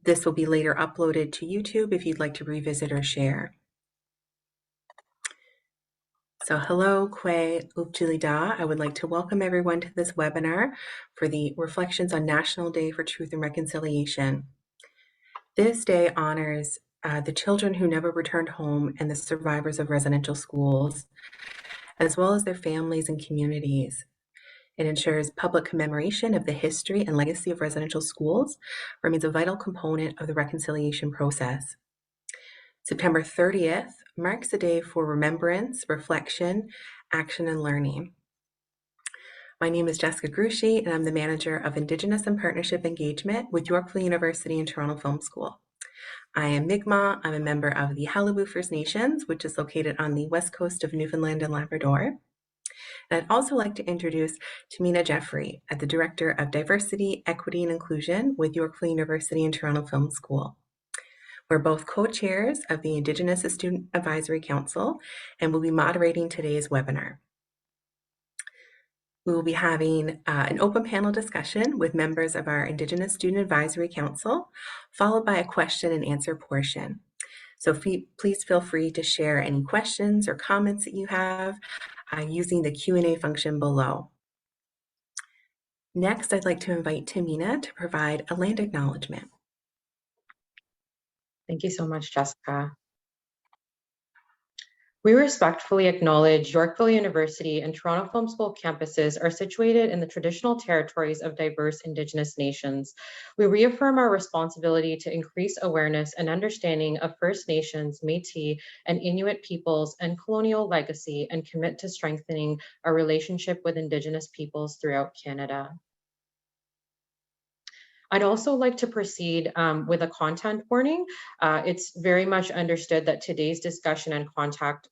This will be later uploaded to YouTube if you'd like to revisit or share. So hello, Kwe Upchilida. I would like to welcome everyone to this webinar for the Reflections on National Day for Truth and Reconciliation. This day honors the children who never returned home and the survivors of residential schools, as well as their families and communities. It ensures public commemoration of the history and legacy of residential schools, remains a vital component of the reconciliation process. September 30th marks a day for remembrance, reflection, action, and learning. My name is Jessica Gruchy, and I'm the manager of Indigenous and Partnership Engagement with Yorkville University and Toronto Film School. I am Mi'kmaq. I'm a member of the Qalipu First Nations, which is located on the west coast of Newfoundland and Labrador. And I'd also like to introduce Thamina Jaferi, the Director of Diversity, Equity, and Inclusion with Yorkville University and Toronto Film School. We're both co-chairs of the Indigenous Students Advisory Council and will be moderating today's webinar. We will be having an open panel discussion with members of our Indigenous Student Advisory Council, followed by a question and answer portion. So please feel free to share any questions or comments that you have using the Q&A function below. Next, I'd like to invite Thamina to provide a land acknowledgement. Thank you so much, Jessica. We respectfully acknowledge Yorkville University and Toronto Film School campuses are situated in the traditional territories of diverse Indigenous nations. We reaffirm our responsibility to increase awareness and understanding of First Nations, Métis, and Inuit peoples and colonial legacy, and commit to strengthening our relationship with Indigenous peoples throughout Canada. I'd also like to proceed with a content warning. It's very much understood that today's discussion and content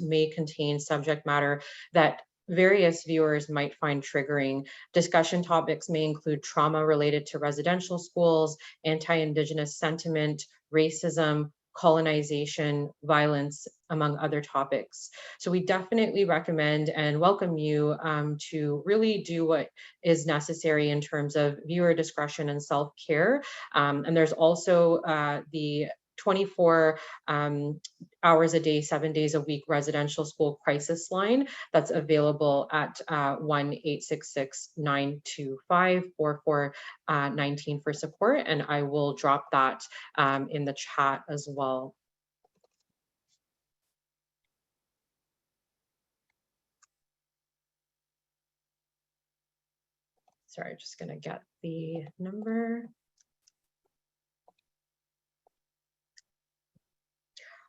may contain subject matter that various viewers might find triggering. Discussion topics may include trauma related to residential schools, anti-Indigenous sentiment, racism, colonization, violence, among other topics. So we definitely recommend and welcome you to really do what is necessary in terms of viewer discretion and self-care. And there's also the 24 hours a day, 7 days a week residential school crisis line that's available at 1-866-925-4419 for support. And I will drop that in the chat as well. Sorry, just gonna get the number.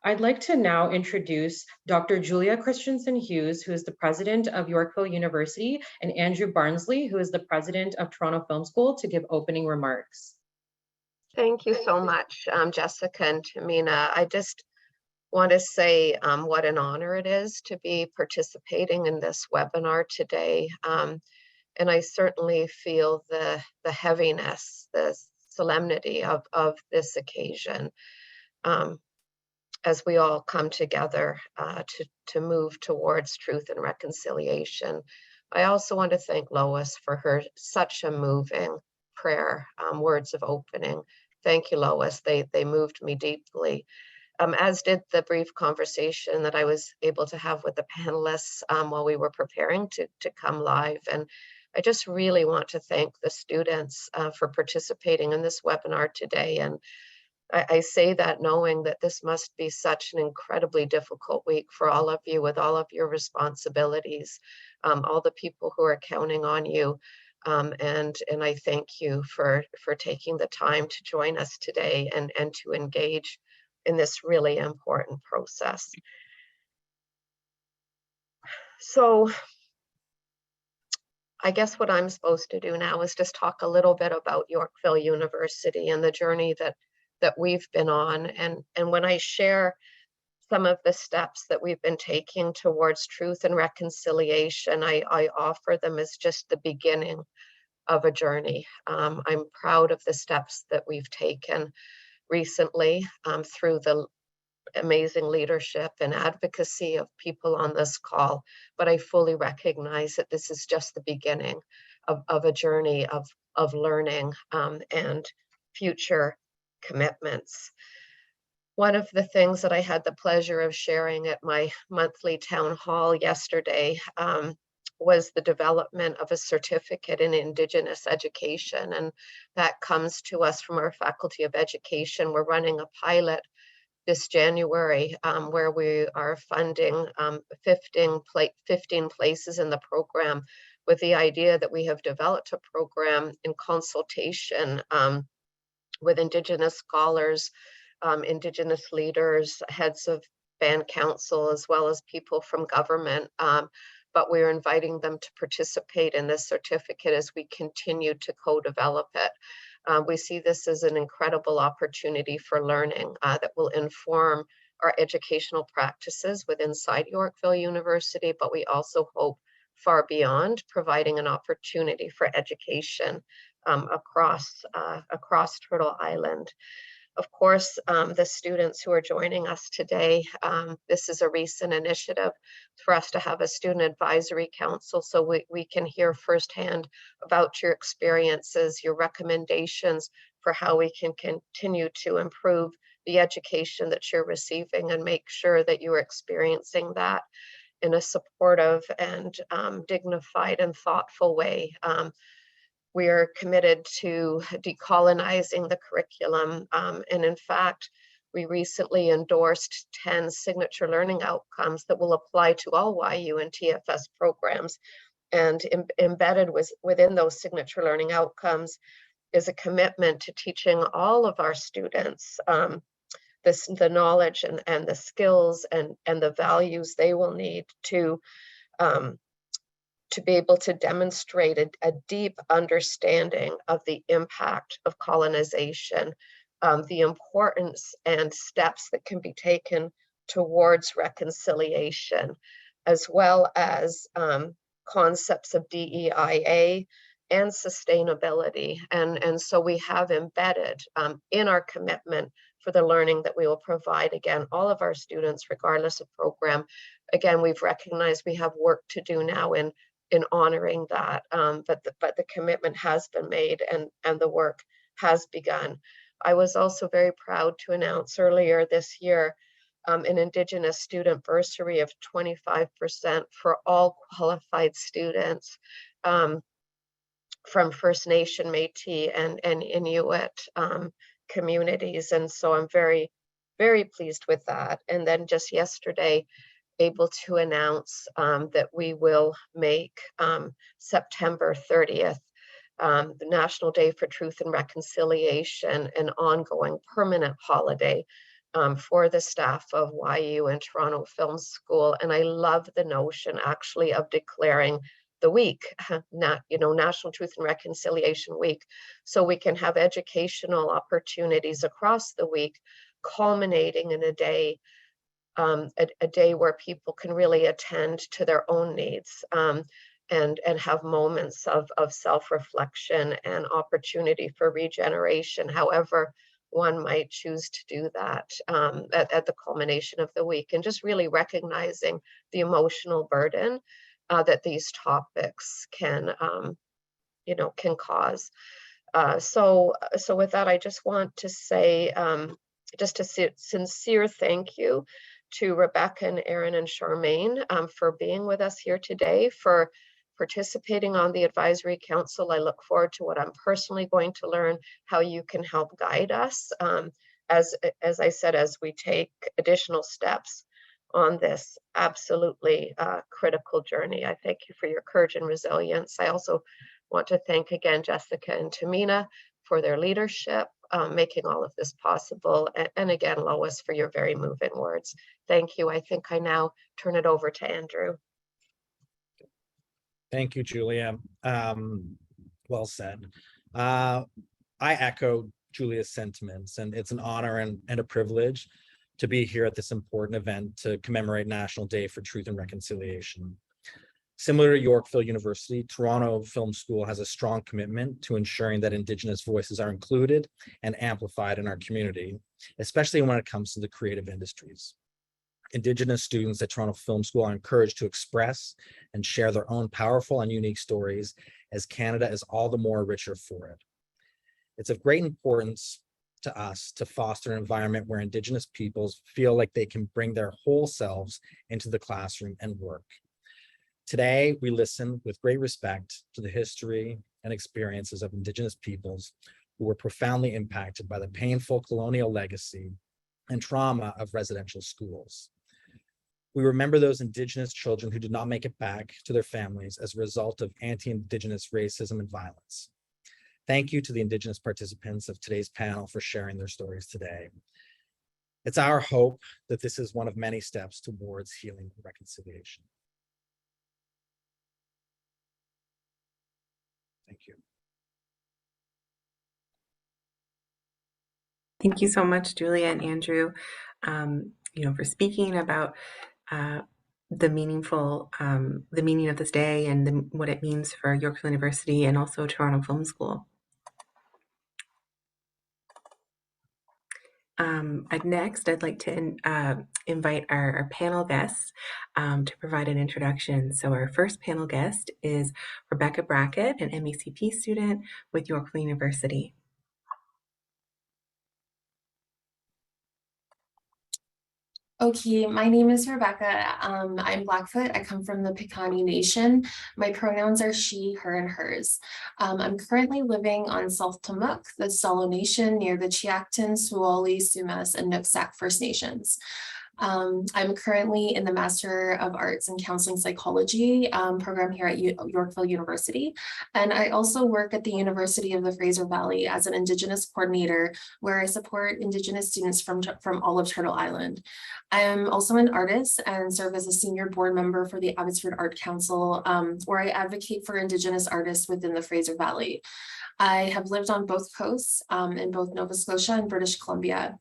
I'd like to now introduce Dr. Julia Christensen-Hughes, who is the president of Yorkville University, and Andrew Barnsley, who is the president of Toronto Film School, to give opening remarks. Thank you so much, Jessica and Thamina. I just want to say what an honor it is to be participating in this webinar today. And I certainly feel the heaviness, the solemnity of this occasion. As we all come together to move towards truth and reconciliation. I also want to thank Lois for her such a moving prayer, words of opening. Thank you, Lois. They moved me deeply, as did the brief conversation that I was able to have with the panelists while we were preparing to come live. And I just really want to thank the students for participating in this webinar today. And I say that knowing that this must be such an incredibly difficult week for all of you with all of your responsibilities, all the people who are counting on you. And I thank you for taking the time to join us today and to engage in this really important process. So I guess what I'm supposed to do now is just talk a little bit about Yorkville University and the journey that we've been on. And when I share some of the steps that we've been taking towards truth and reconciliation, I offer them as just the beginning of a journey. I'm proud of the steps that we've taken recently through the amazing leadership and advocacy of people on this call, but I fully recognize that this is just the beginning of a journey of learning and future commitments. One of the things that I had the pleasure of sharing at my monthly town hall yesterday was the development of a certificate in Indigenous education. And that comes to us from our Faculty of Education. We're running a pilot this January where we are funding 15 places in the program, with the idea that we have developed a program in consultation with Indigenous scholars, Indigenous leaders, heads of band council, as well as people from government. But we're inviting them to participate in this certificate as we continue to co-develop it. We see this as an incredible opportunity for learning that will inform our educational practices within inside Yorkville University, but we also hope far beyond, providing an opportunity for education across Turtle Island. Of course, the students who are joining us today, this is a recent initiative for us to have a student advisory council so we can hear firsthand about your experiences, your recommendations for how we can continue to improve the education that you're receiving and make sure that you're experiencing that in a supportive and dignified and thoughtful way. We are committed to decolonizing the curriculum. And in fact, we recently endorsed 10 signature learning outcomes that will apply to all YU and TFS programs. And embedded within those signature learning outcomes is a commitment to teaching all of our students the knowledge and the skills and the values they will need to be able to demonstrate a deep understanding of the impact of colonization, the importance and steps that can be taken towards reconciliation, as well as concepts of DEIA and sustainability. And so we have embedded in our commitment for the learning that we will provide, again, all of our students, regardless of program. Again, we've recognized we have work to do now in honoring that, but the commitment has been made and the work has begun. I was also very proud to announce earlier this year an Indigenous student bursary of 25% for all qualified students from First Nation, Métis, and Inuit communities. And so I'm very, very pleased with that. And then just yesterday, able to announce that we will make September 30th, the National Day for Truth and Reconciliation, an ongoing permanent holiday for the staff of YU and Toronto Film School. And I love the notion actually of declaring the week, National Truth and Reconciliation Week, so we can have educational opportunities across the week, culminating in a day where people can really attend to their own needs and have moments of self-reflection and opportunity for regeneration, however one might choose to do that at the culmination of the week, and just really recognizing the emotional burden that these topics can cause. So with that, I just want to say just a sincere thank you to Rebecca and Erin and Charmaine for being with us here today, for participating on the advisory council. I look forward to what I'm personally going to learn, how you can help guide us as I said, as we take additional steps on this absolutely critical journey. I thank you for your courage and resilience. I also want to thank again Jessica and Thamina for their leadership, making all of this possible. And again, Lois, for your very moving words. Thank you. I think I now turn it over to Andrew. Thank you, Julia. Well said. I echo Julia's sentiments, and it's an honor and a privilege to be here at this important event to commemorate National Day for Truth and Reconciliation. Similar to Yorkville University, Toronto Film School has a strong commitment to ensuring that Indigenous voices are included and amplified in our community, especially when it comes to the creative industries. Indigenous students at Toronto Film School are encouraged to express and share their own powerful and unique stories, as Canada is all the more richer for it. It's of great importance to us to foster an environment where Indigenous peoples feel like they can bring their whole selves into the classroom and work. Today, we listen with great respect to the history and experiences of Indigenous peoples who were profoundly impacted by the painful colonial legacy and trauma of residential schools. We remember those Indigenous children who did not make it back to their families as a result of anti-Indigenous racism and violence. Thank you to the Indigenous participants of today's panel for sharing their stories today. It's our hope that this is one of many steps towards healing and reconciliation. Thank you. Thank you so much, Julia and Andrew, for speaking about the meaning of this day and what it means for Yorkville University and also Toronto Film School. I'd like to invite our panel guests to provide an introduction. So our first panel guest is Rebecca Brackett, an MECP student with Yorkville University. Okay, my name is Rebecca. I'm Blackfoot. I come from the Piikani Nation. My pronouns are she, her, and hers. I'm currently living on South Tumuk, the Salo Nation near the Chiacton, Suwali, Sumas, and Nooksack First Nations. I'm currently in the Master of Arts in Counseling Psychology program here at Yorkville University. And I also work at the University of the Fraser Valley as an Indigenous coordinator, where I support Indigenous students from all of Turtle Island. I am also an artist and serve as a senior board member for the Abbotsford Art Council, where I advocate for Indigenous artists within the Fraser Valley. I have lived on both coasts in both Nova Scotia and British Columbia.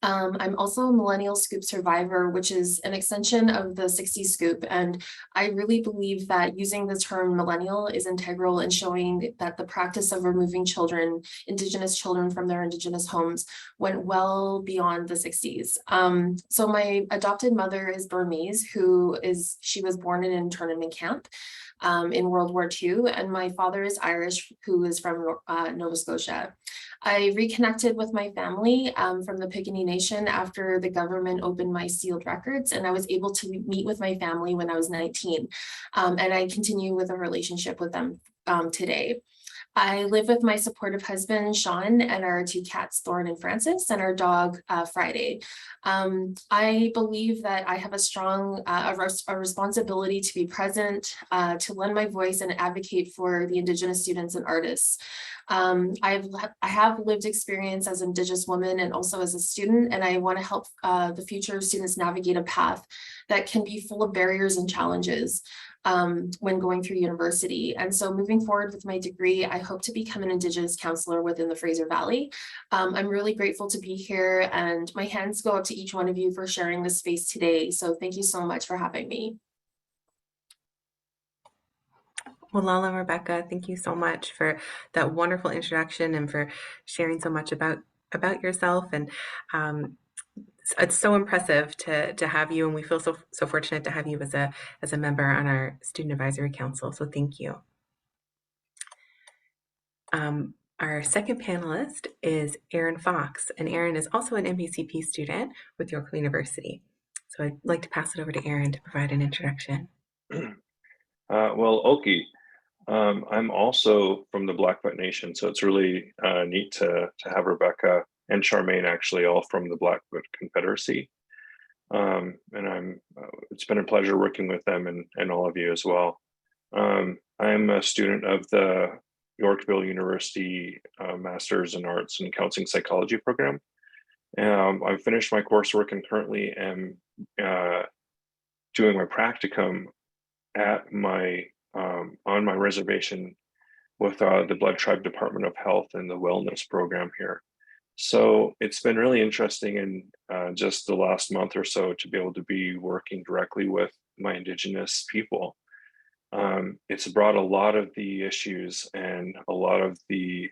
I'm also a millennial scoop survivor, which is an extension of the 60s scoop. And I really believe that using the term millennial is integral in showing that the practice of removing children, Indigenous children from their Indigenous homes went well beyond the 60s. So my adopted mother is Burmese, she was born in an internment camp in World War II, and my father is Irish, who is from Nova Scotia. I reconnected with my family from the Piikani Nation after the government opened my sealed records, and I was able to meet with my family when I was 19. And I continue with a relationship with them today. I live with my supportive husband, Sean, and our two cats, Thorn and Francis, and our dog, Friday. I believe that I have a strong a responsibility to be present, to lend my voice and advocate for the Indigenous students and artists. I have lived experience as an Indigenous woman and also as a student, and I want to help the future students navigate a path that can be full of barriers and challenges when going through university. And so moving forward with my degree, I hope to become an Indigenous counselor within the Fraser Valley. I'm really grateful to be here, and my hands go up to each one of you for sharing this space today. So thank you so much for having me. Well, Lala and Rebecca, thank you so much for that wonderful introduction and for sharing so much about yourself. And it's so impressive to have you, and we feel so fortunate to have you as a member on our Student Advisory Council. So thank you. Our second panelist is Erin Fox, and Erin is also an MBCP student with Yorkville University. So I'd like to pass it over to Erin to provide an introduction. Well, Oki, I'm also from the Blackfoot Nation, so it's really neat to have Rebecca and Charmaine actually all from the Blackfoot Confederacy. And it's been a pleasure working with them and all of you as well. I'm a student of the Yorkville University Masters in Arts and Counseling Psychology program. I've finished my coursework and currently am doing my practicum at on my reservation with the Blood Tribe Department of Health and the Wellness program here. So it's been really interesting in just the last month or so to be able to be working directly with my Indigenous people. It's brought a lot of the issues and a lot of the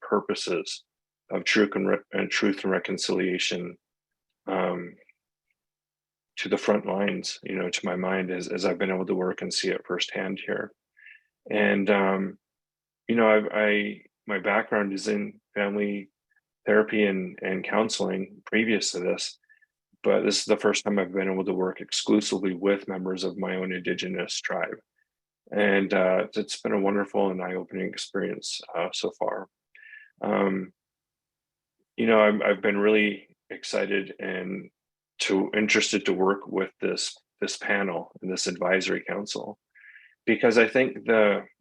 purposes of truth and reconciliation to the front lines, to my mind as I've been able to work and see it firsthand here. And, my background is in family therapy and counseling previous to this, but this is the first time I've been able to work exclusively with members of my own Indigenous tribe. And it's been a wonderful and eye-opening experience so far. I've been really excited and interested to work with this panel and this advisory council, because I think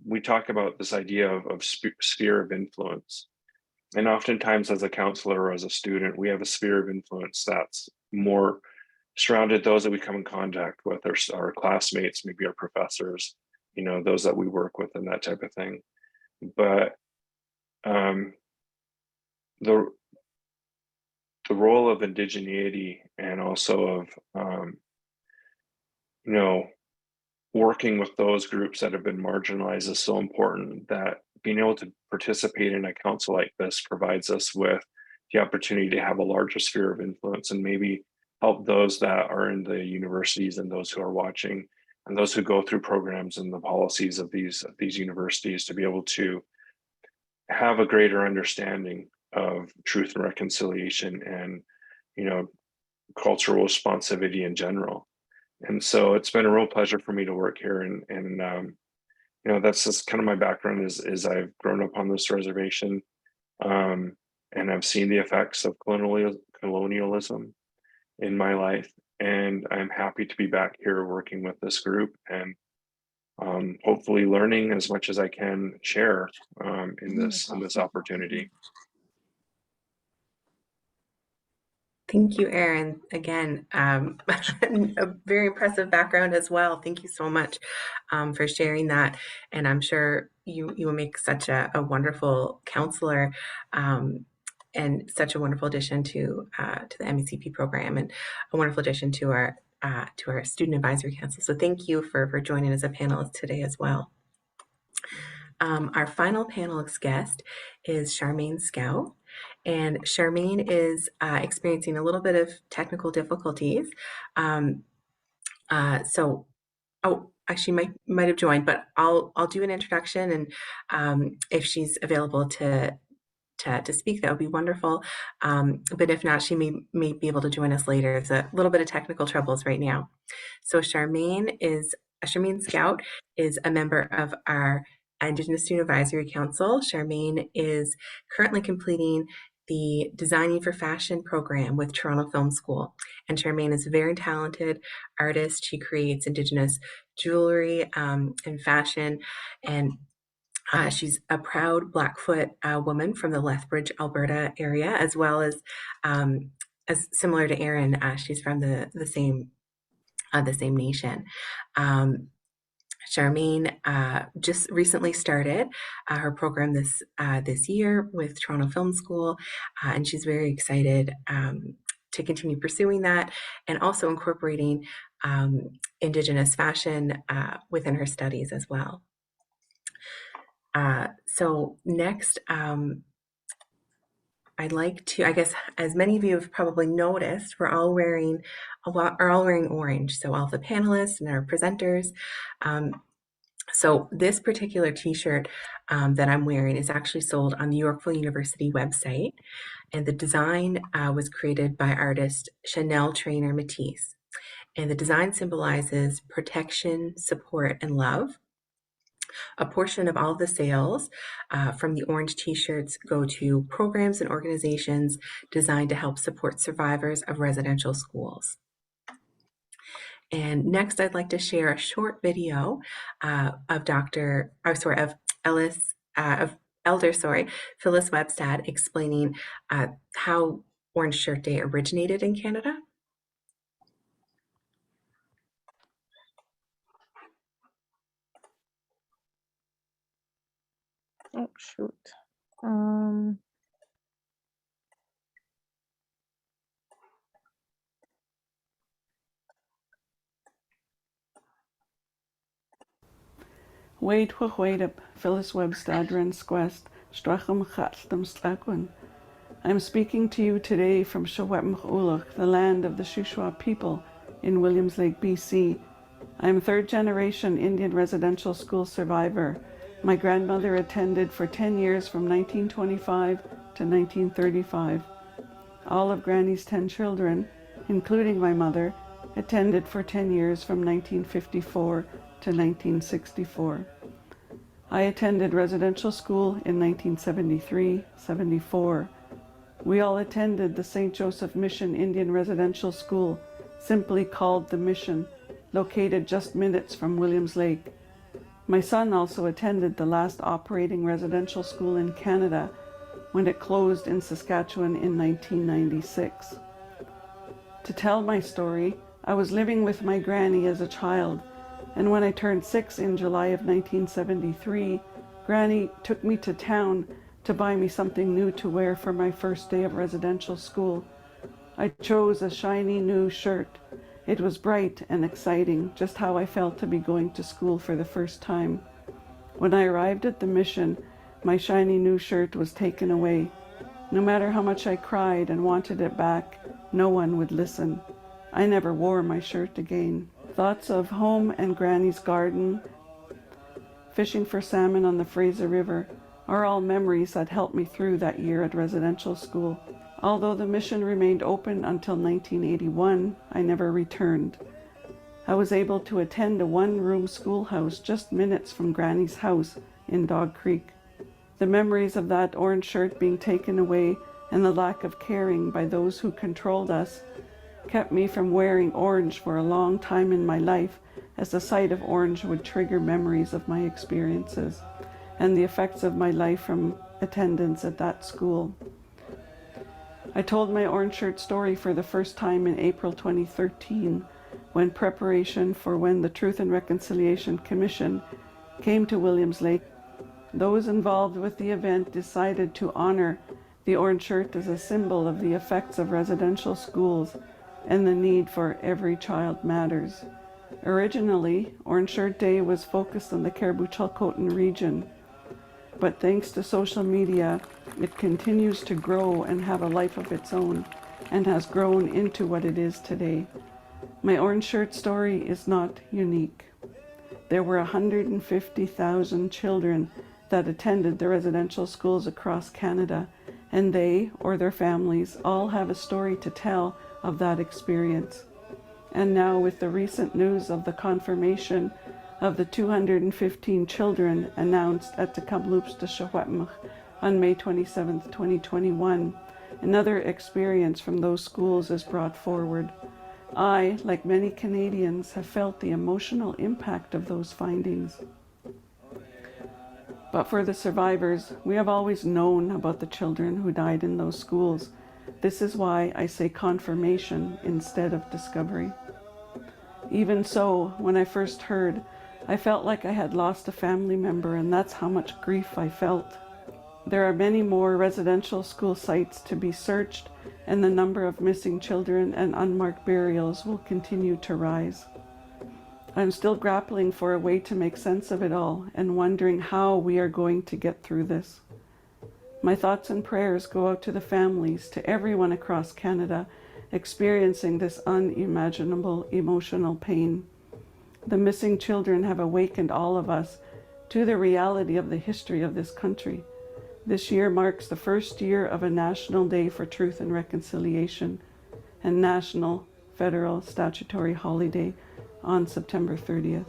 we talk about this idea of sphere of influence. And oftentimes as a counselor or as a student, we have a sphere of influence that's more surrounded those that we come in contact with, our classmates, maybe our professors, those that we work with and that type of thing. But the role of indigeneity and also of, working with those groups that have been marginalized is so important, that being able to participate in a council like this provides us with the opportunity to have a larger sphere of influence and maybe help those that are in the universities and those who are watching and those who go through programs and the policies of these universities to be able to have a greater understanding of truth and reconciliation and, cultural responsivity in general. And so it's been a real pleasure for me to work here. And that's just kind of my background is I've grown up on this reservation, and I've seen the effects of colonialism in my life. And I'm happy to be back here working with this group and hopefully learning as much as I can share in this opportunity. Thank you, Erin. Again, a very impressive background as well. Thank you so much for sharing that. And I'm sure you will make such a wonderful counselor and such a wonderful addition to the MECP program and a wonderful addition to our Student Advisory Council. So thank you for joining as a panelist today as well. Our final panelist guest is Charmaine Scout. And Charmaine is experiencing a little bit of technical difficulties. Actually might have joined, but I'll do an introduction, and if she's available to speak, that would be wonderful. But if not, she may be able to join us later. There's a little bit of technical troubles right now. So Charmaine Scout is a member of our Indigenous Student Advisory Council. Charmaine is currently completing the Designing for Fashion program with Toronto Film School. And Charmaine is a very talented artist. She creates Indigenous jewelry and fashion, and she's a proud Blackfoot woman from the Lethbridge, Alberta area, as well as similar to Erin, she's from the same nation. Charmaine just recently started her program this year with Toronto Film School, and she's very excited to continue pursuing that and also incorporating Indigenous fashion within her studies as well. So next, I'd like to, I guess, as many of you have probably noticed, we're all wearing orange. So all the panelists and our presenters. So this particular T-shirt that I'm wearing is actually sold on the Yorkville University website, and the design was created by artist Chanel Trainer Matisse. And the design symbolizes protection, support, and love. A portion of all the sales from the orange T-shirts go to programs and organizations designed to help support survivors of residential schools. And next, I'd like to share a short video of Elder Phyllis Webstad explaining how Orange Shirt Day originated in Canada. Oh, shoot. Wait, Phyllis Webstad Squest, Strachum Chatstam Slakun. I'm speaking to you today from Shawetmach Ulach, the land of the Shuswap people in Williams Lake, BC. I'm third-generation Indian residential school survivor. My grandmother attended for 10 years from 1925 to to 1935. All of Granny's 10 children, including my mother, attended for 10 years from 1954 to 1964. I attended residential school in 1973-74. We all attended the St. Joseph Mission Indian Residential School, simply called the Mission, located just minutes from Williams Lake. My son also attended the last operating residential school in Canada when it closed in Saskatchewan in 1996. To tell my story, I was living with my granny as a child, and when I turned 6 in July of 1973, Granny took me to town to buy me something new to wear for my first day of residential school. I chose a shiny new shirt. It was bright and exciting, just how I felt to be going to school for the first time. When I arrived at the mission, my shiny new shirt was taken away. No matter how much I cried and wanted it back, no one would listen. I never wore my shirt again. Thoughts of home and Granny's garden, fishing for salmon on the Fraser River, are all memories that helped me through that year at residential school. Although the mission remained open until 1981, I never returned. I was able to attend a one-room schoolhouse just minutes from Granny's house in Dog Creek. The memories of that orange shirt being taken away and the lack of caring by those who controlled us kept me from wearing orange for a long time in my life, as the sight of orange would trigger memories of my experiences and the effects of my life from attendance at that school. I told my orange shirt story for the first time in April 2013, when preparation for when the Truth and Reconciliation Commission came to Williams Lake. Those involved with the event decided to honor the orange shirt as a symbol of the effects of residential schools and the need for Every Child Matters. Originally, Orange Shirt Day was focused on the Cariboo-Chilcotin region, but thanks to social media, it continues to grow and have a life of its own, and has grown into what it is today. My orange shirt story is not unique. There were 150,000 children that attended the residential schools across Canada, and they, or their families, all have a story to tell of that experience. And now, with the recent news of the confirmation of the 215 children announced at the Kamloops de Shawetmach on May 27, 2021, another experience from those schools is brought forward. I, like many Canadians, have felt the emotional impact of those findings. But for the survivors, we have always known about the children who died in those schools. This is why I say confirmation instead of discovery. Even so, when I first heard, I felt like I had lost a family member, and that's how much grief I felt. There are many more residential school sites to be searched, and the number of missing children and unmarked burials will continue to rise. I'm still grappling for a way to make sense of it all and wondering how we are going to get through this. My thoughts and prayers go out to the families, to everyone across Canada experiencing this unimaginable emotional pain. The missing children have awakened all of us to the reality of the history of this country. This year marks the first year of a National Day for Truth and Reconciliation and National Federal Statutory Holiday on September 30th.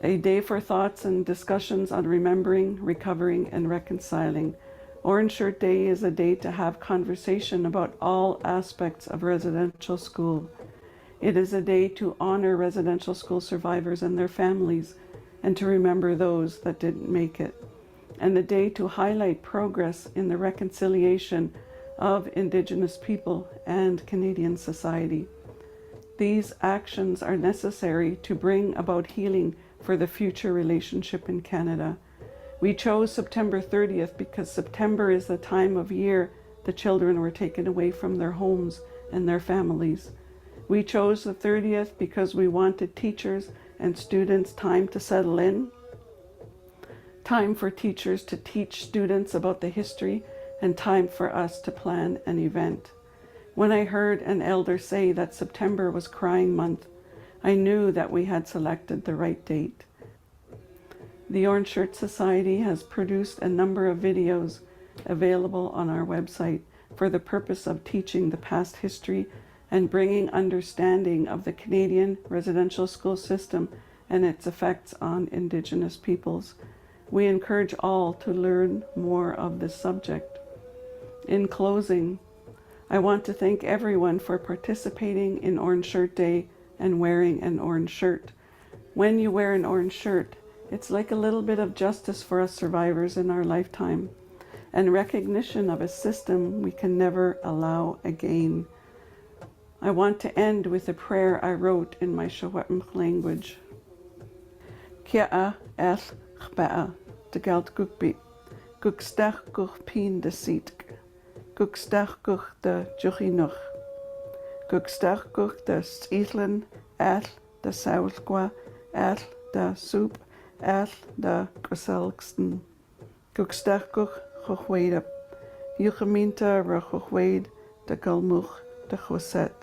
A day for thoughts and discussions on remembering, recovering, and reconciling. Orange Shirt Day is a day to have conversation about all aspects of residential school. It is a day to honor residential school survivors and their families, and to remember those that didn't make it. And a day to highlight progress in the reconciliation of Indigenous people and Canadian society. These actions are necessary to bring about healing for the future relationship in Canada. We chose September 30th because September is the time of year the children were taken away from their homes and their families. We chose the 30th because we wanted teachers and students time to settle in, time for teachers to teach students about the history, and time for us to plan an event. When I heard an elder say that September was Crying Month, I knew that we had selected the right date. The Orange Shirt Society has produced a number of videos available on our website for the purpose of teaching the past history and bringing understanding of the Canadian residential school system and its effects on Indigenous peoples. We encourage all to learn more of this subject. In closing, I want to thank everyone for participating in Orange Shirt Day and wearing an orange shirt. When you wear an orange shirt, it's like a little bit of justice for us survivors in our lifetime and recognition of a system we can never allow again. I want to end with a prayer I wrote in my Secwepemc language. Kia el chbea de geld gukbi, gukstach guch pin de sietk, gukstach guch de juchinuch, gukstach guch de stietlen el de saulqua el de soep el de geselgsten, gukstach guch chochwede, jucheminta ra chochwede de galmuch de choset.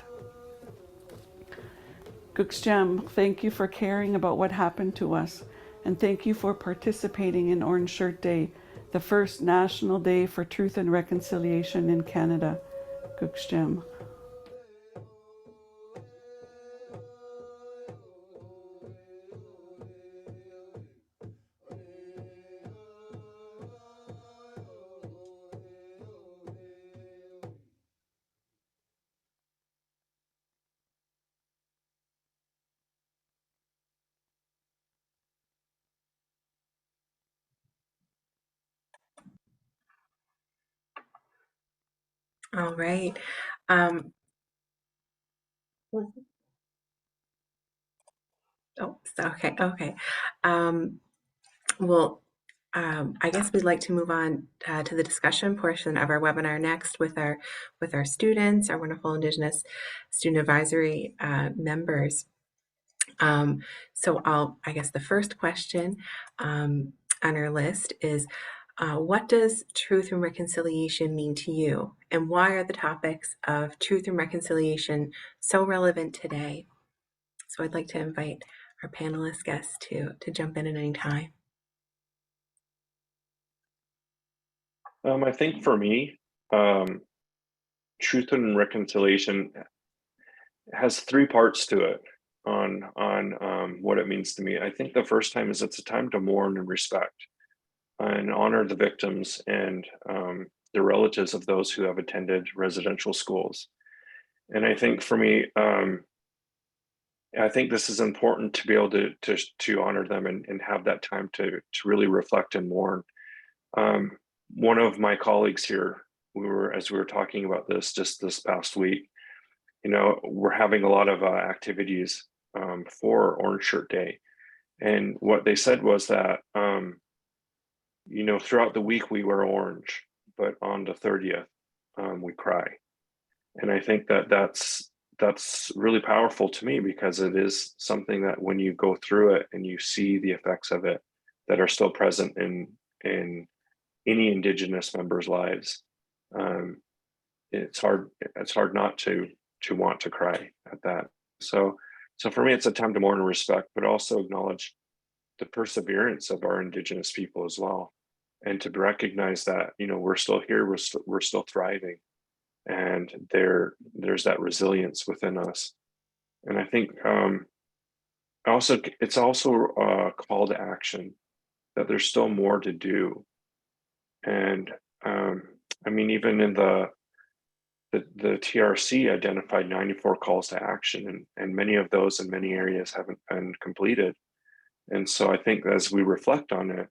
Gukjam, thank you for caring about what happened to us, and thank you for participating in Orange Shirt Day, the first National Day for Truth and Reconciliation in Canada. Gukjam. All right. Um, okay. Well, I guess we'd like to move on to the discussion portion of our webinar next with our students, our wonderful Indigenous Student Advisory members. So I guess the first question on our list is, what does truth and reconciliation mean to you? And why are the topics of truth and reconciliation so relevant today? So I'd like to invite our panelist guests to jump in at any time. I think for me, truth and reconciliation has three parts to it on what it means to me. I think the first time is it's a time to mourn and respect and honor the victims and the relatives of those who have attended residential schools. And I think for me, I think this is important to be able to honor them and have that time to really reflect and mourn. One of my colleagues here, as we were talking about this just this past week, we're having a lot of activities for Orange Shirt Day. And what they said was that, throughout the week we wear orange, but on the 30th, we cry. And I think that's really powerful to me, because it is something that when you go through it and you see the effects of it that are still present in any Indigenous members' lives, it's hard not to want to cry at that. So for me, it's a time to mourn and respect, but also acknowledge the perseverance of our Indigenous people as well, and to recognize that we're still here, we're still thriving, and there's that resilience within us. And I think it's also a call to action, that there's still more to do. And even in the TRC identified 94 calls to action, and many of those in many areas haven't been completed. And so I think as we reflect on it,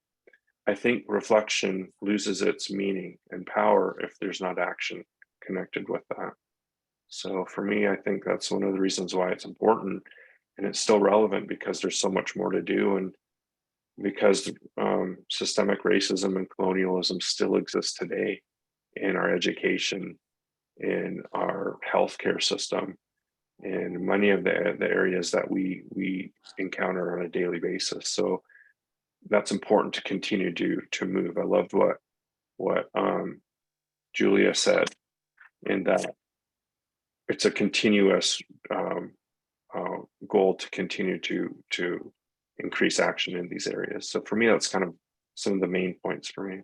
I think reflection loses its meaning and power if there's not action connected with that. So for me, I think that's one of the reasons why it's important, and it's still relevant, because there's so much more to do, and because systemic racism and colonialism still exists today in our education, in our healthcare system, in many of the areas that we encounter on a daily basis. So that's important to continue to move. I loved what Julia said, in that it's a continuous goal to continue to increase action in these areas. So for me, that's kind of some of the main points for me.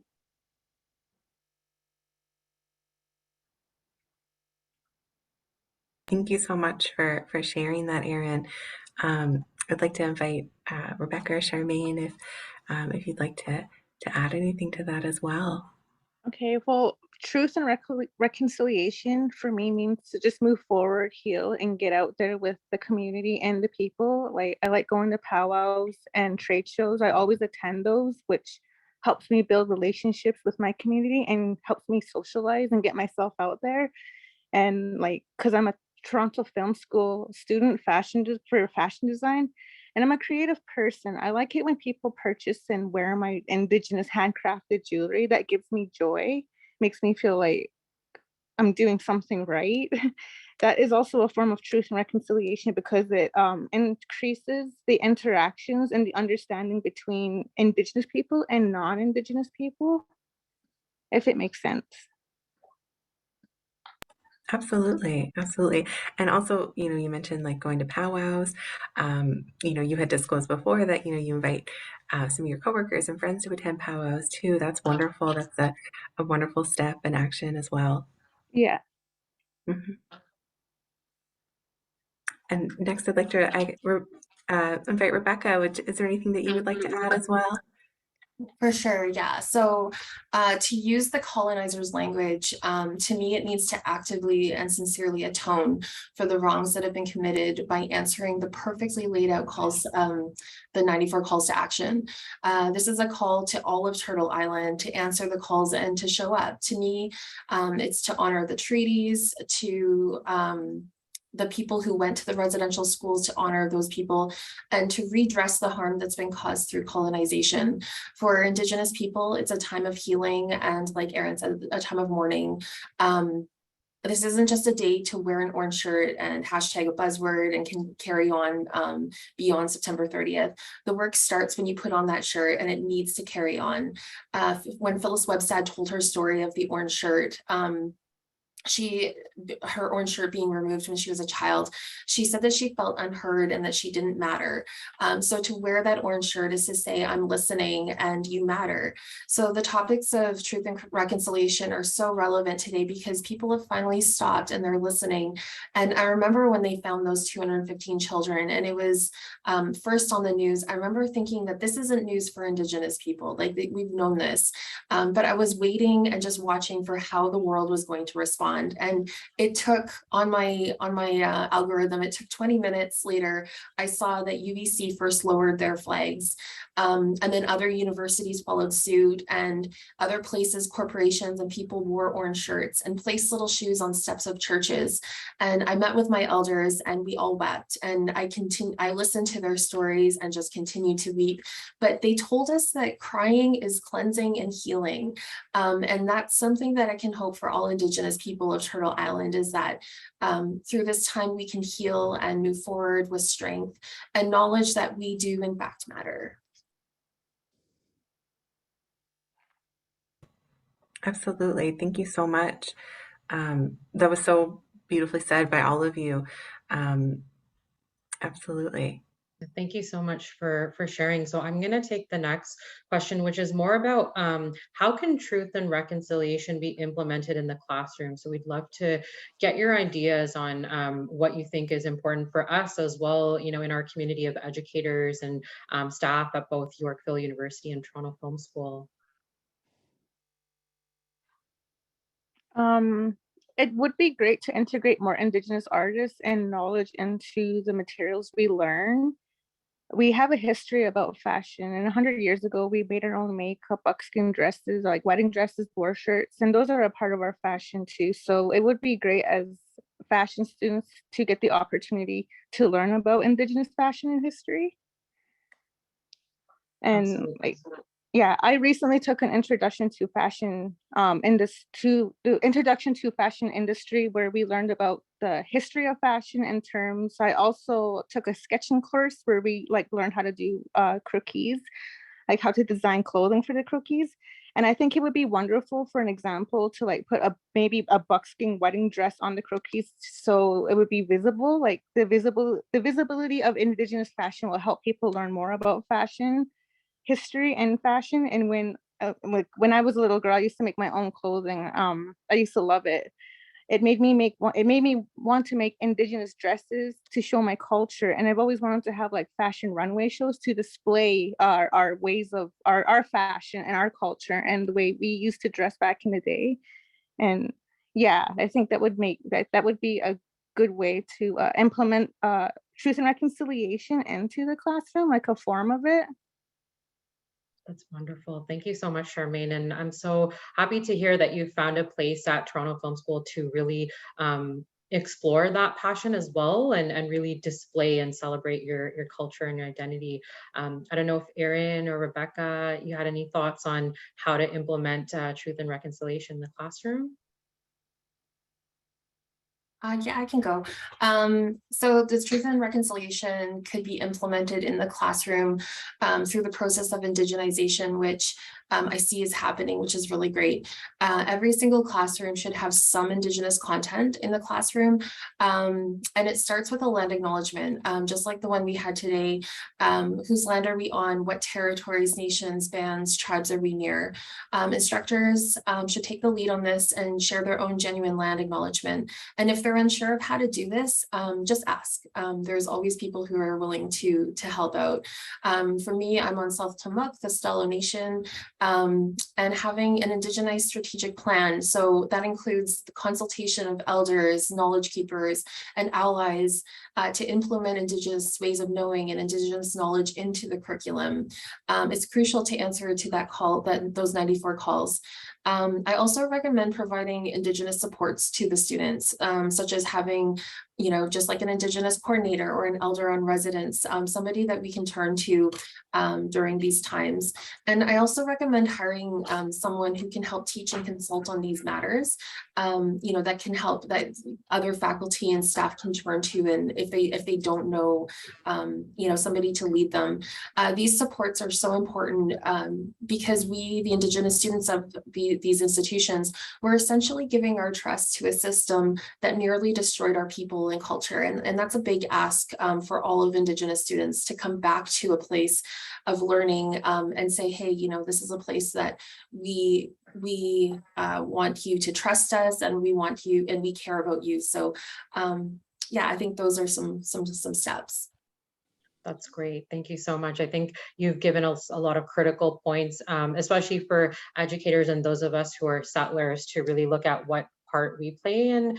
Thank you so much for sharing that, Erin. I'd like to invite Rebecca or Charmaine if you'd like to add anything to that as well. Okay, well, truth and reconciliation for me means to just move forward, heal, and get out there with the community and the people. Like, I like going to powwows and trade shows. I always attend those, which helps me build relationships with my community and helps me socialize and get myself out there. And like, because I'm a Toronto Film School student for fashion design, and I'm a creative person. I like it when people purchase and wear my Indigenous handcrafted jewelry. That gives me joy, makes me feel like I'm doing something right. That is also a form of truth and reconciliation because it increases the interactions and the understanding between Indigenous people and non-Indigenous people, if it makes sense. Absolutely, absolutely. And also, you mentioned like going to powwows. You had disclosed before that, you invite some of your coworkers and friends to attend powwows too. That's wonderful. That's a wonderful step and action as well. Yeah. Mhm. And next, I'd like to invite Rebecca. Is there anything that you would like to add as well? For sure, yeah. So to use the colonizer's language, to me, it needs to actively and sincerely atone for the wrongs that have been committed by answering the perfectly laid out calls, the 94 calls to action. This is a call to all of Turtle Island to answer the calls and to show up. To me, it's to honor the treaties, to the people who went to the residential schools, to honor those people, and to redress the harm that's been caused through colonization. For Indigenous people, it's a time of healing and, like Erin said, a time of mourning. This isn't just a day to wear an orange shirt and hashtag a buzzword and can carry on beyond September 30th. The work starts when you put on that shirt, and it needs to carry on. When Phyllis Webstad told her story of the orange shirt, her orange shirt being removed when she was a child, she said that she felt unheard and that she didn't matter. So to wear that orange shirt is to say, I'm listening and you matter. So the topics of truth and reconciliation are so relevant today because people have finally stopped and they're listening. And I remember when they found those 215 children and it was first on the news, I remember thinking that this isn't news for Indigenous people. Like, we've known this, but I was waiting and just watching for how the world was going to respond. And it took on my algorithm, it took 20 minutes later, I saw that UBC first lowered their flags, and then other universities followed suit, and other places, corporations and people wore orange shirts and placed little shoes on steps of churches. And I met with my elders and we all wept, and I listened to their stories and just continued to weep. But they told us that crying is cleansing and healing, and that's something that I can hope for all Indigenous people of Turtle Island, is that through this time we can heal and move forward with strength and knowledge that we do in fact matter. Absolutely. Thank you so much. That was so beautifully said by all of you. Absolutely. Thank you so much for sharing. So I'm going to take the next question, which is more about how can truth and reconciliation be implemented in the classroom? So we'd love to get your ideas on what you think is important for us as well, in our community of educators and staff at both Yorkville University and Toronto Film School. It would be great to integrate more Indigenous artists and knowledge into the materials we learn. We have a history about fashion, and 100 years ago, we made our own makeup, buckskin dresses, like wedding dresses, boar shirts, and those are a part of our fashion too. So it would be great as fashion students to get the opportunity to learn about Indigenous fashion and history. And Absolutely. yeah, I recently took an introduction to fashion introduction to fashion industry, where we learned about the history of fashion in terms. I also took a sketching course where we learned how to do croquis, like how to design clothing for the croquis. And I think it would be wonderful for an example to put maybe a buckskin wedding dress on the croquis, so it would be visible. Like the visibility of Indigenous fashion will help people learn more about fashion history and fashion. And when I was a little girl, I used to make my own clothing. I used to love it. it made me want to make Indigenous dresses to show my culture. And I've always wanted to have like fashion runway shows to display our ways of our fashion and our culture and the way we used to dress back in the day. And yeah, I think that would make that would be a good way to implement truth and reconciliation into the classroom, like a form of it. That's wonderful. Thank you so much, Charmaine. And I'm so happy to hear that you found a place at Toronto Film School to really explore that passion as well, and really display and celebrate your culture and your identity. I don't know if Erin or Rebecca, you had any thoughts on how to implement truth and reconciliation in the classroom? Yeah, I can go. So the truth and reconciliation could be implemented in the classroom through the process of indigenization, which I see is happening, which is really great. Every single classroom should have some Indigenous content in the classroom. And it starts with a land acknowledgement, just like the one we had today. Whose land are we on? What territories, nations, bands, tribes are we near? Instructors should take the lead on this and share their own genuine land acknowledgement. And if they're unsure of how to do this, just ask. There's always people who are willing to help out. For me, I'm on South Tumuk, the Stelo Nation, and having an Indigenized strategic plan. So that includes the consultation of elders, knowledge keepers, and allies to implement Indigenous ways of knowing and Indigenous knowledge into the curriculum. It's crucial to answer to that call, those 94 calls. I also recommend providing Indigenous supports to the students, such as having, just like an Indigenous coordinator or an elder on residence, somebody that we can turn to during these times. And I also recommend hiring someone who can help teach and consult on these matters, that can help, that other faculty and staff can turn to, and if they don't know, somebody to lead them. These supports are so important because we, the Indigenous students of these institutions, we're essentially giving our trust to a system that nearly destroyed our people and culture. And that's a big ask for all of Indigenous students to come back to a place of learning and say, hey, this is a place that we want you to trust us, and we want you, and we care about you. So yeah, I think those are some steps. That's great. Thank you so much. I think you've given us a lot of critical points, especially for educators and those of us who are settlers, to really look at what part we play in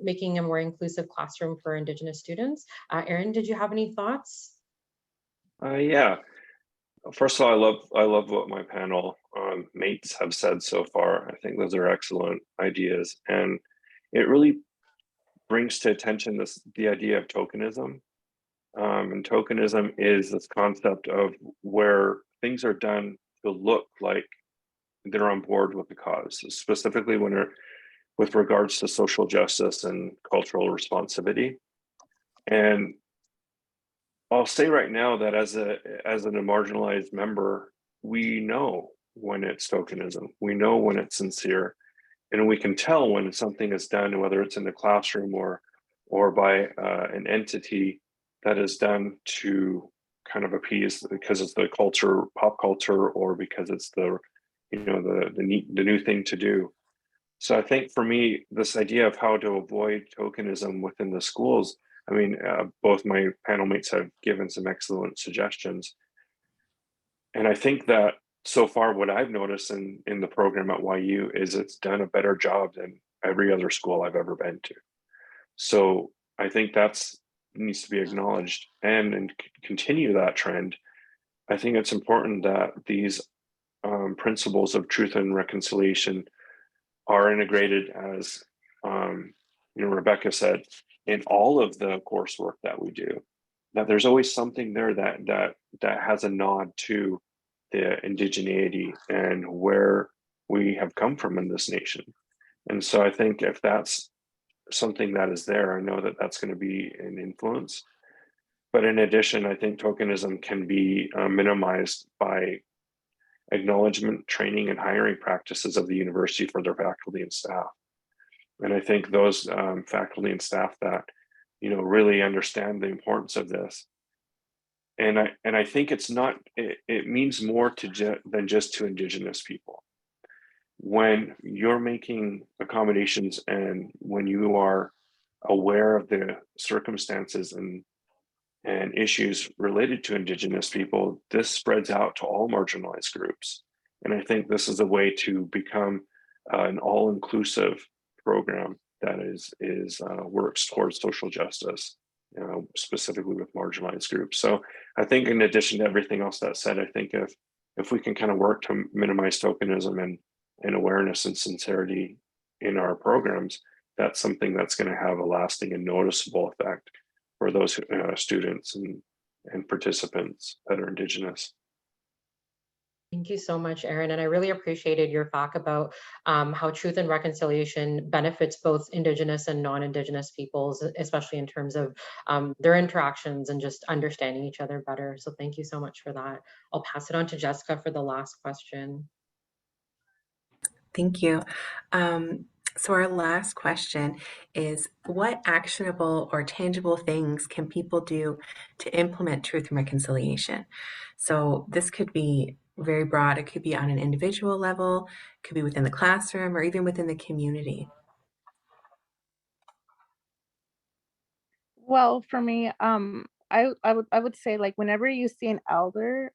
making a more inclusive classroom for Indigenous students. Erin, did you have any thoughts? Yeah. First of all, I love what my panel mates have said so far. I think those are excellent ideas, and it really brings to attention the idea of tokenism. And tokenism is this concept of where things are done to look like they're on board with the cause, specifically with regards to social justice and cultural responsibility. And I'll say right now that as a marginalized member, we know when it's tokenism, we know when it's sincere, and we can tell when something is done, whether it's in the classroom or by an entity that is done to kind of appease because it's the culture, pop culture, or because it's the new thing to do. So I think for me, this idea of how to avoid tokenism within the schools, I mean, both my panel mates have given some excellent suggestions. And I think that so far what I've noticed in the program at YU is it's done a better job than every other school I've ever been to. So I think that's needs to be acknowledged and continue that trend. I think it's important that these principles of truth and reconciliation are integrated, as Rebecca said, in all of the coursework that we do. That there's always something there that has a nod to the indigeneity and where we have come from in this nation. And so I think if that's something that is there, I know that that's going to be an influence. But in addition, I think tokenism can be minimized by acknowledgement, training, and hiring practices of the university for their faculty and staff. And I think those faculty and staff that really understand the importance of this. And I think it's not. It means more than just to Indigenous people. when you're making accommodations and when you are aware of the circumstances and issues related to Indigenous people, this spreads out to all marginalized groups. And I think this is a way to become an all-inclusive program that works towards social justice, specifically with marginalized groups. So I think in addition to everything else that's said, I think if we can kind of work to minimize tokenism and awareness and sincerity in our programs, that's something that's going to have a lasting and noticeable effect for those students and participants that are Indigenous. Thank you so much, Erin. And I really appreciated your talk about how truth and reconciliation benefits both Indigenous and non-Indigenous peoples, especially in terms of their interactions and just understanding each other better. So thank you so much for that. I'll pass it on to Jessica for the last question. Thank you. So our last question is, what actionable or tangible things can people do to implement truth and reconciliation? So this could be very broad. It could be on an individual level, it could be within the classroom, or even within the community. Well, for me, I would say, like, whenever you see an elder,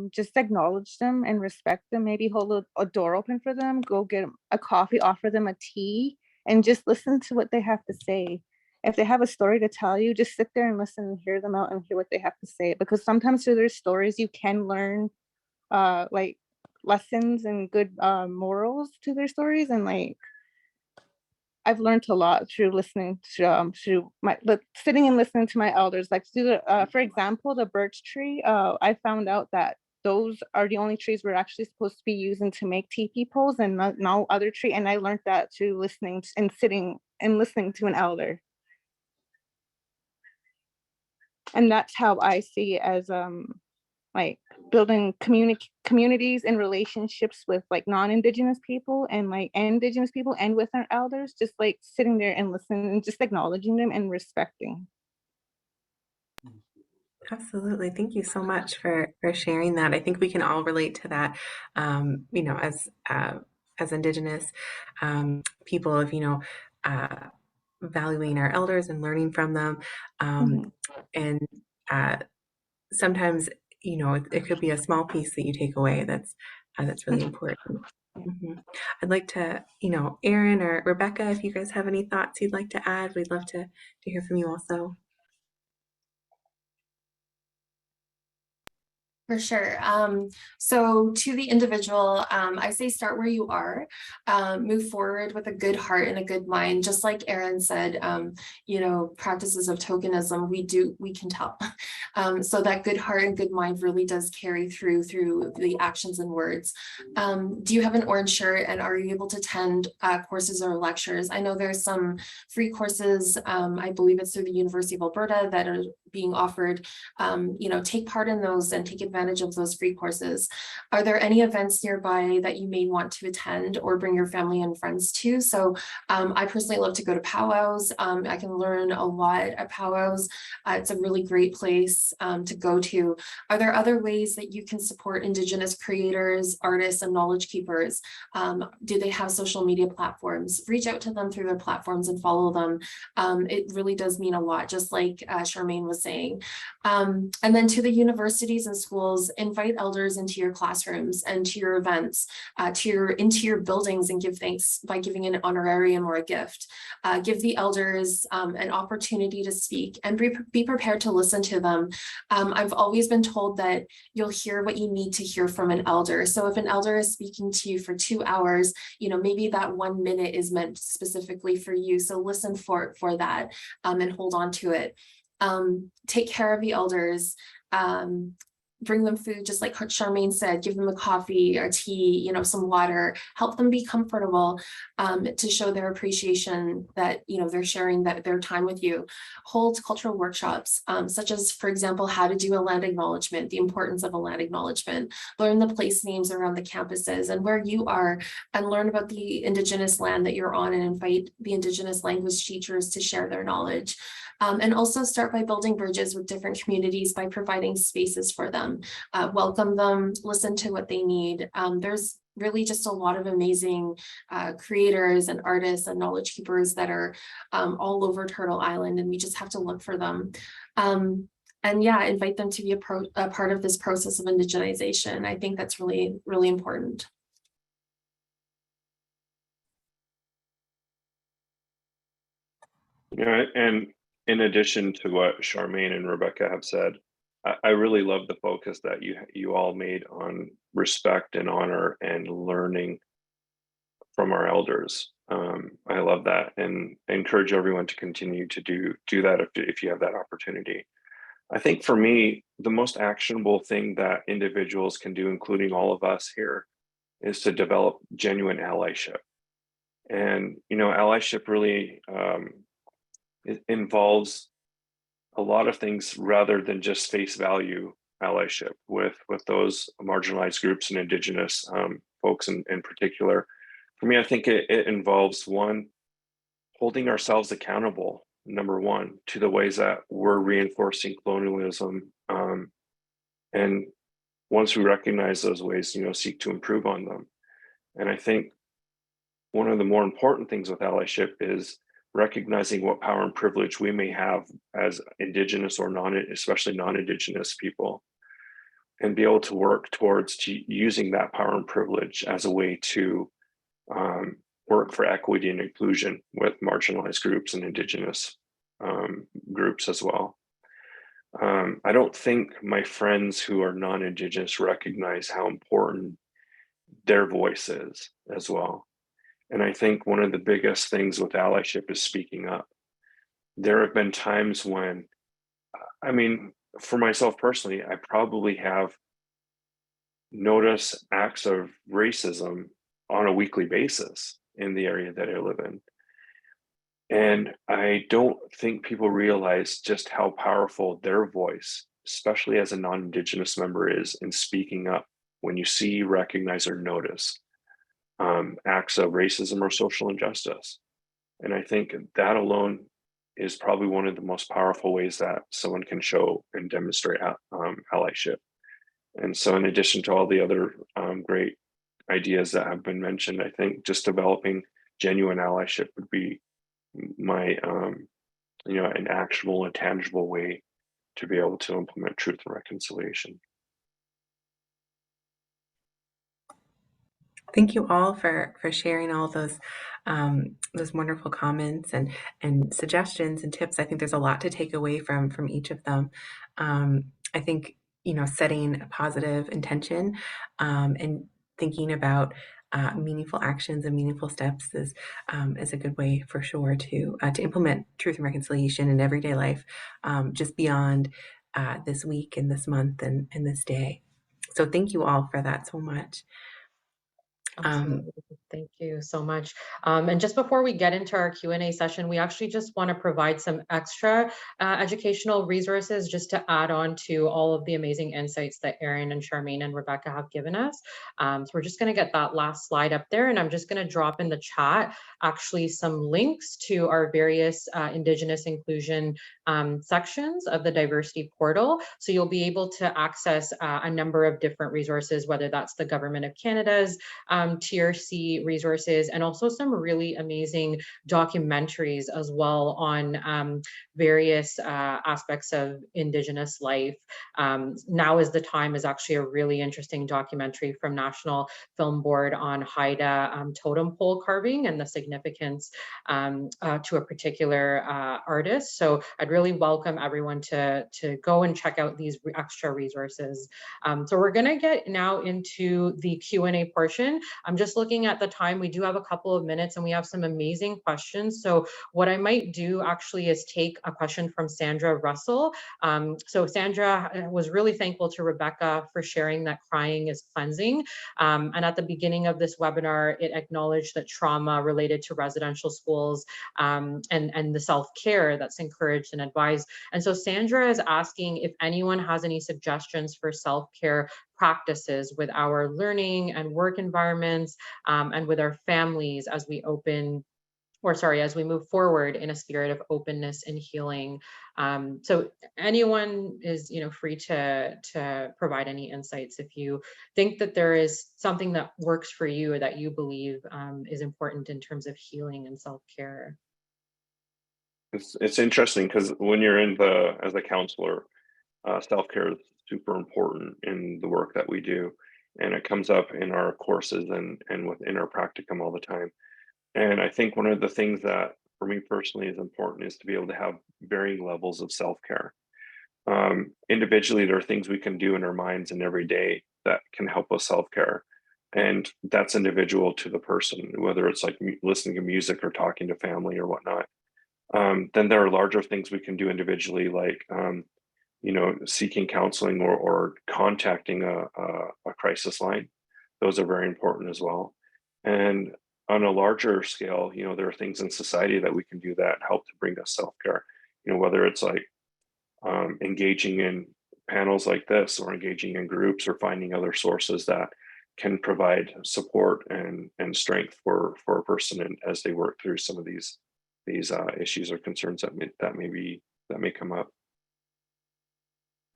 just acknowledge them and respect them. Maybe hold a door open for them, go get a coffee, offer them a tea, and just listen to what they have to say. If they have a story to tell you, just sit there and listen and hear them out and hear what they have to say. Because sometimes through their stories, you can learn like lessons and good morals to their stories. And like, I've learned a lot through listening to sitting and listening to my elders. Like, for example, the birch tree. I found out that those are the only trees we're actually supposed to be using to make teepee poles, and no other tree. And I learned that through listening and sitting and listening to an elder. And that's how I see it, as like building communities and relationships with like non-Indigenous people and like Indigenous people, and with our elders, just like sitting there and listening and just acknowledging them and respecting. Absolutely. Thank you so much for sharing that. I think we can all relate to that, as Indigenous people, of, valuing our elders and learning from them. And sometimes, it could be a small piece that you take away that's really important. I'd like to, Erin or Rebecca, if you guys have any thoughts you'd like to add, we'd love to hear from you also. For sure. So to the individual, I say start where you are, move forward with a good heart and a good mind. Just like Erin said, practices of tokenism, we can tell. So that good heart and good mind really does carry through the actions and words. Do you have an orange shirt, and are you able to attend courses or lectures? I know there's some free courses, I believe it's through the University of Alberta, that are being offered. Take part in those and take advantage of those free courses. Are there any events nearby that you may want to attend or bring your family and friends to? So I personally love to go to powwows. I can learn a lot at powwows. It's a really great place to go to. Are there other ways that you can support Indigenous creators, artists, and knowledge keepers? Do they have social media platforms? Reach out to them through their platforms and follow them. It really does mean a lot, just like Charmaine was saying. And then to the universities and schools, invite elders into your classrooms and to your events, into your buildings, and give thanks by giving an honorarium or a gift. Give the elders an opportunity to speak, and be prepared to listen to them. I've always been told that you'll hear what you need to hear from an elder. So if an elder is speaking to you for 2 hours, maybe that 1 minute is meant specifically for you. So listen for that, and hold on to it. Take care of the elders. Bring them food, just like Charmaine said, give them a coffee or tea, some water, help them be comfortable, to show their appreciation that, they're sharing their time with you. Hold cultural workshops, such as, for example, how to do a land acknowledgement, the importance of a land acknowledgement, learn the place names around the campuses and where you are, and learn about the Indigenous land that you're on, and invite the Indigenous language teachers to share their knowledge. And also start by building bridges with different communities by providing spaces for them. Welcome them, listen to what they need. There's really just a lot of amazing creators and artists and knowledge keepers that are all over Turtle Island, and we just have to look for them. And yeah, invite them to be a part of this process of indigenization. I think that's really, really important. Yeah, and in addition to what Charmaine and Rebecca have said, I really love the focus that you all made on respect and honor and learning from our elders. I love that, and I encourage everyone to continue to do that if you have that opportunity. I think for me, the most actionable thing that individuals can do, including all of us here, is to develop genuine allyship. And allyship really it involves a lot of things rather than just face value allyship with those marginalized groups and Indigenous folks in particular. For me, I think it involves, one, holding ourselves accountable, number one, to the ways that we're reinforcing colonialism. And once we recognize those ways, seek to improve on them. And I think one of the more important things with allyship is recognizing what power and privilege we may have as Indigenous or especially non-Indigenous people, and be able to work towards using that power and privilege as a way to work for equity and inclusion with marginalized groups and Indigenous groups as well. I don't think my friends who are non-Indigenous recognize how important their voice is as well. And I think one of the biggest things with allyship is speaking up. There have been times when, for myself personally, I probably have noticed acts of racism on a weekly basis in the area that I live in. And I don't think people realize just how powerful their voice, especially as a non-Indigenous member, is in speaking up when you see, recognize, or notice acts of racism or social injustice. And I think that alone is probably one of the most powerful ways that someone can show and demonstrate allyship. And so, in addition to all the other great ideas that have been mentioned, I think just developing genuine allyship would be my, an actionable and tangible way to be able to implement truth and reconciliation. Thank you all for sharing all those wonderful comments and suggestions and tips. I think there's a lot to take away from each of them. I think setting a positive intention and thinking about meaningful actions and meaningful steps is a good way for sure to implement truth and reconciliation in everyday life, just beyond this week and this month and this day. So thank you all for that so much. Absolutely. Thank you so much. And just before we get into our Q&A session, we actually just want to provide some extra educational resources just to add on to all of the amazing insights that Erin and Charmaine and Rebecca have given us. So we're just going to get that last slide up there, and I'm just going to drop in the chat actually some links to our various Indigenous inclusion sections of the diversity portal. So you'll be able to access a number of different resources, whether that's the Government of Canada's TRC resources, and also some really amazing documentaries as well on various aspects of Indigenous life. Now is the Time is actually a really interesting documentary from National Film Board on Haida totem pole carving and the significance to a particular artist. So I'd really welcome everyone to go and check out these extra resources. So we're going to get now into the Q&A portion. I'm just looking at the time. We do have a couple of minutes and we have some amazing questions. So what I might do actually is take a question from Sandra Russell. So Sandra was really thankful to Rebecca for sharing that crying is cleansing. And at the beginning of this webinar, it acknowledged that trauma related to residential schools and the self-care that's encouraged and advised. And so Sandra is asking if anyone has any suggestions for self-care practices with our learning and work environments and with our families as we open as we move forward in a spirit of openness and healing. So anyone is, free to provide any insights if you think that there is something that works for you or that you believe is important in terms of healing and self-care. It's interesting because when you're as a counselor, self-care is super important in the work that we do, and it comes up in our courses and within our practicum all the time. And I think one of the things that for me personally is important is to be able to have varying levels of self-care. Individually, there are things we can do in our minds and every day that can help us self-care. And that's individual to the person, whether it's like listening to music or talking to family or whatnot. Then there are larger things we can do individually, like seeking counseling or contacting a crisis line. Those are very important as well. And on a larger scale, there are things in society that we can do that help to bring us self-care. Whether it's like engaging in panels like this, or engaging in groups, or finding other sources that can provide support and strength for a person as they work through some of these issues or concerns that may come up.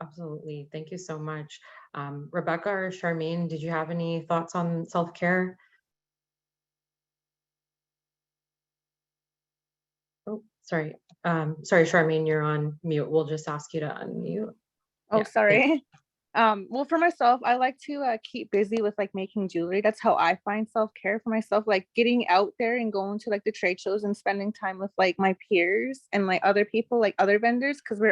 Absolutely. Thank you so much. Rebecca or Charmaine, did you have any thoughts on self-care? Oh, sorry. Sorry, Charmaine, you're on mute. We'll just ask you to unmute. Oh, Yeah, sorry. Well, for myself, I like to keep busy with like making jewelry. That's how I find self-care for myself, like getting out there and going to like the trade shows and spending time with like my peers and like other people, like other vendors, because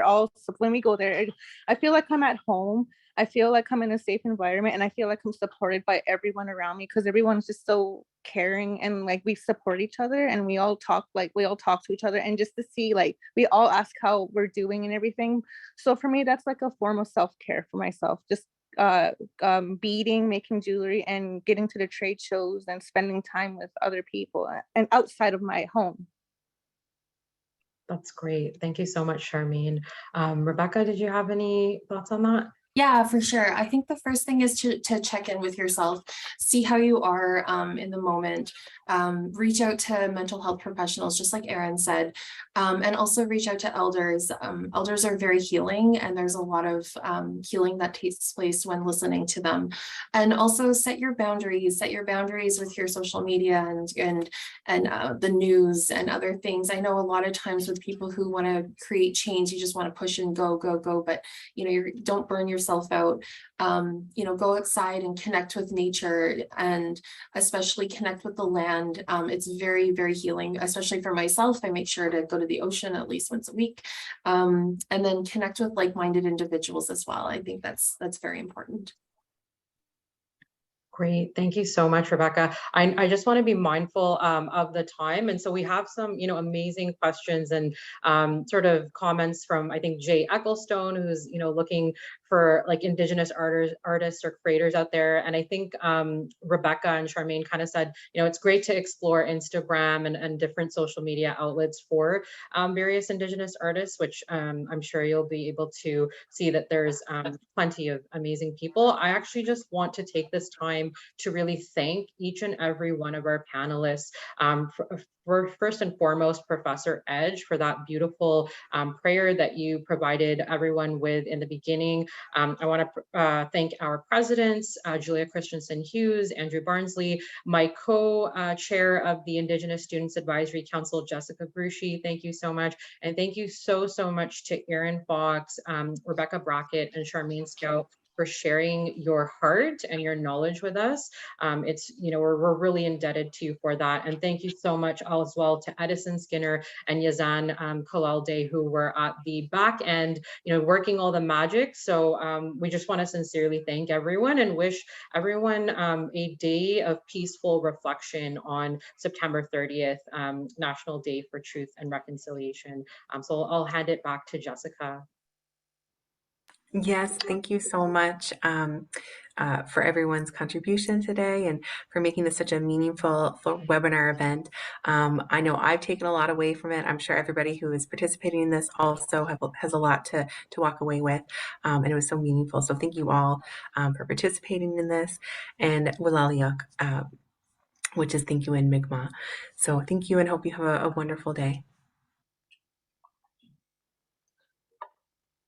when we go there, I feel like I'm at home. I feel like I'm in a safe environment, and I feel like I'm supported by everyone around me, because everyone's just so caring, and like we support each other, and we all talk to each other, and just to see like we all ask how we're doing and everything. So for me, that's like a form of self-care for myself, just beading, making jewelry, and getting to the trade shows and spending time with other people and outside of my home. that's great. Thank you so much, Charmaine. Rebecca, did you have any thoughts on that? Yeah, for sure. I think the first thing is to check in with yourself, see how you are in the moment, reach out to mental health professionals, just like Erin said, and also reach out to elders. Elders are very healing, and there's a lot of healing that takes place when listening to them. And also set your boundaries with your social media and the news and other things. I know a lot of times with people who want to create change, you just want to push and go, but you don't burn yourself out. Go outside and connect with nature, and especially connect with the land. It's very, very healing, especially for myself. I make sure to go to the ocean at least once a week, and then connect with like-minded individuals as well. I think that's very important. Great. Thank you so much, Rebecca. I just want to be mindful of the time. And so we have some, amazing questions and sort of comments from, I think, Jay Ecclestone, who's, looking for like Indigenous artists or creators out there. And I think Rebecca and Charmaine kind of said, it's great to explore Instagram and different social media outlets for various Indigenous artists, which I'm sure you'll be able to see that there's plenty of amazing people. I actually just want to take this time to really thank each and every one of our panelists. For first and foremost, Professor Edge, for that beautiful prayer that you provided everyone with in the beginning. I want to thank our presidents, Julia Christensen Hughes, Andrew Barnsley, my co-chair of the Indigenous Students Advisory Council, Jessica Gruchy. Thank you so much. And thank you so much to Erin Fox, Rebecca Brackett, and Charmaine Scout for sharing your heart and your knowledge with us. We're really indebted to you for that. And thank you so much as well to Edison Skinner and Yazan Kalalde, who were at the back end, working all the magic. So we just want to sincerely thank everyone and wish everyone a day of peaceful reflection on September 30th, National Day for Truth and Reconciliation. So I'll hand it back to Jessica. Yes, thank you so much for everyone's contribution today and for making this such a meaningful webinar event. I know I've taken a lot away from it. I'm sure everybody who is participating in this also has a lot to walk away with, and it was so meaningful. So thank you all for participating in this. And Wilaliuk, which is thank you in Mi'kmaq. So thank you and hope you have a wonderful day.